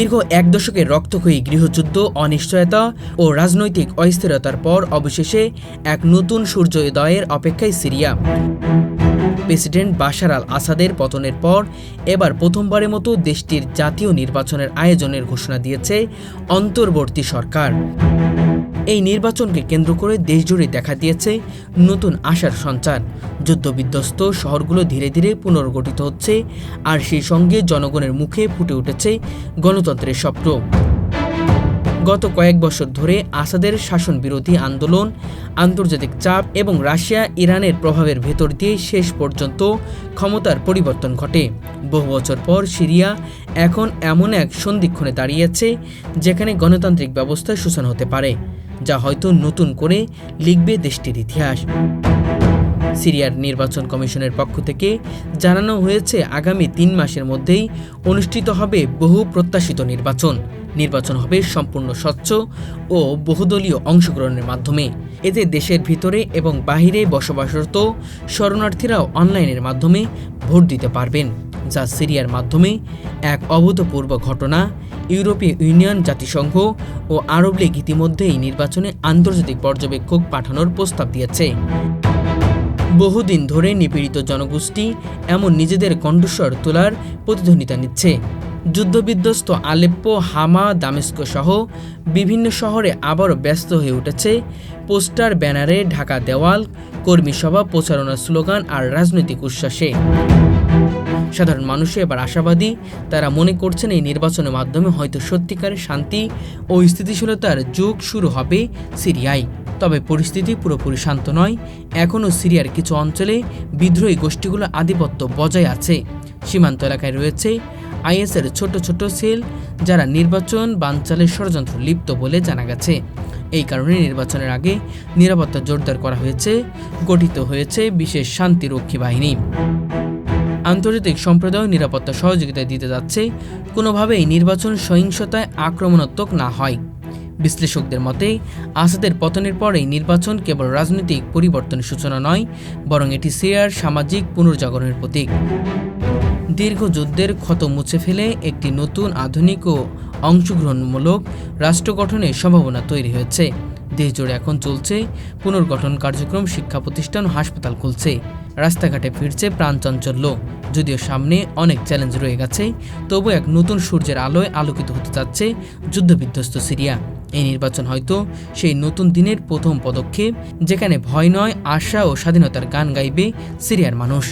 দীর্ঘ এক দশকের রক্তক্ষয়ী গৃহযুদ্ধ, অনিশ্চয়তা ও রাজনৈতিক অস্থিরতার পর অবশেষে এক নতুন সূর্যোদয়ের অপেক্ষায় সিরিয়া। প্রেসিডেন্ট বাশার আল আসাদের পতনের পর এবার প্রথমবারের মতো দেশটির জাতীয় নির্বাচনের আয়োজনের ঘোষণা দিয়েছে অন্তর্বর্তী সরকার। এই নির্বাচনকে কেন্দ্র করে দেশজুড়ে দেখা দিয়েছে নতুন আশার সঞ্চার। যুদ্ধবিধ্বস্ত শহরগুলো ধীরে ধীরে পুনর্গঠিত হচ্ছে, আর সেই সঙ্গে জনগণের মুখে ফুটে উঠেছে গণতন্ত্রের স্বপ্ন। গত কয়েক বছর ধরে আসাদের শাসন বিরোধী আন্দোলন, আন্তর্জাতিক চাপ এবং রাশিয়া ইরানের প্রভাবের ভেতর দিয়ে শেষ পর্যন্ত ক্ষমতার পরিবর্তন ঘটে। বহু বছর পর সিরিয়া এখন এমন এক সন্ধিক্ষণে দাঁড়িয়েছে যেখানে গণতান্ত্রিক ব্যবস্থার সূচনা হতে পারে, যা হয়তো নতুন করে লিখবে দেশটির ইতিহাস। সিরিয়ার নির্বাচন কমিশনের পক্ষ থেকে জানানো হয়েছে আগামী 3 মাসের মধ্যেই অনুষ্ঠিত হবে বহু প্রত্যাশিত নির্বাচন হবে সম্পূর্ণ স্বচ্ছ ও বহুদলীয় অংশগ্রহণের মাধ্যমে। এতে দেশের ভিতরে এবং বাহিরে বসবাসরত শরণার্থীরাও অনলাইনের মাধ্যমে ভোট দিতে পারবেন, যা সিরিয়ার মাধ্যমে এক অভূতপূর্ব ঘটনা। ইউরোপীয় ইউনিয়ন, জাতিসংঘ ও আরব লীগ ইতিমধ্যে এই নির্বাচনে আন্তর্জাতিক পর্যবেক্ষক পাঠানোর প্রস্তাব দিয়েছে। বহুদিন ধরে নিপীড়িত জনগোষ্ঠী এমন নিজেদের কণ্ঠস্বর তোলার প্রতিধ্বনিতা নিচ্ছে। যুদ্ধবিধ্বস্ত আলেপ্পো, হামা, দামেস্ক সহ বিভিন্ন শহরে আবারও ব্যস্ত হয়ে উঠেছে পোস্টার, ব্যানারে ঢাকা দেওয়াল, কর্মী সভা, প্রচারণার স্লোগান আর রাজনৈতিক উচ্ছ্বাসে। সাধারণ মানুষ এবার আশাবাদী। তারা মনে করছেন এই নির্বাচনের মাধ্যমে হয়তো সত্যিকারের শান্তি ও স্থিতিশীলতার যুগ শুরু হবে সিরিয়ায়। তবে পরিস্থিতি পুরোপুরি শান্ত নয়। এখনও সিরিয়ার কিছু অঞ্চলে বিদ্রোহী গোষ্ঠীগুলোর আধিপত্য বজায় আছে। সীমান্ত এলাকায় রয়েছে আইএসের ছোট ছোট সেল, যারা নির্বাচন বানচালের ষড়যন্ত্র লিপ্ত বলে জানা গেছে। এই কারণে নির্বাচনের আগে নিরাপত্তা জোরদার করা হয়েছে। গঠিত হয়েছে বিশেষ শান্তিরক্ষী বাহিনী। আন্তর্জাতিক সম্প্রদায় নিরাপত্তা সহযোগিতা দিতে যাচ্ছে, কোনোভাবেই নির্বাচন সহিংসতায় আক্রমণাত্মক না হয়। বিশ্লেষকদের মতে আসাদের পতনের পরে নির্বাচন কেবল রাজনৈতিক পরিবর্তনের সূচনা নয়, বরং এটি সিরিয়ার সামাজিক পুনর্জাগরণের প্রতীক। দীর্ঘ যুদ্ধের ক্ষত মুছে ফেলে একটি নতুন, আধুনিক ও অংশগ্রহণমূলক রাষ্ট্র গঠনের সম্ভাবনা তৈরি হয়েছে। দেশজুড়ে এখন চলছে পুনর্গঠন কার্যক্রম, শিক্ষা প্রতিষ্ঠান ও হাসপাতাল খুলছে, রাস্তাঘাটে ফিরছে প্রাণচাঞ্চল্য। যদিও সামনে অনেক চ্যালেঞ্জ রয়ে গেছে, তবু এক নতুন সূর্যের আলোয় আলোকিত হতে যাচ্ছে যুদ্ধবিধ্বস্ত সিরিয়া। এই নির্বাচন হয়তো সেই নতুন দিনের প্রথম পদক্ষেপ, যেখানে ভয় নয়, আশা ও স্বাধীনতার গান গাইবে সিরিয়ার মানুষ।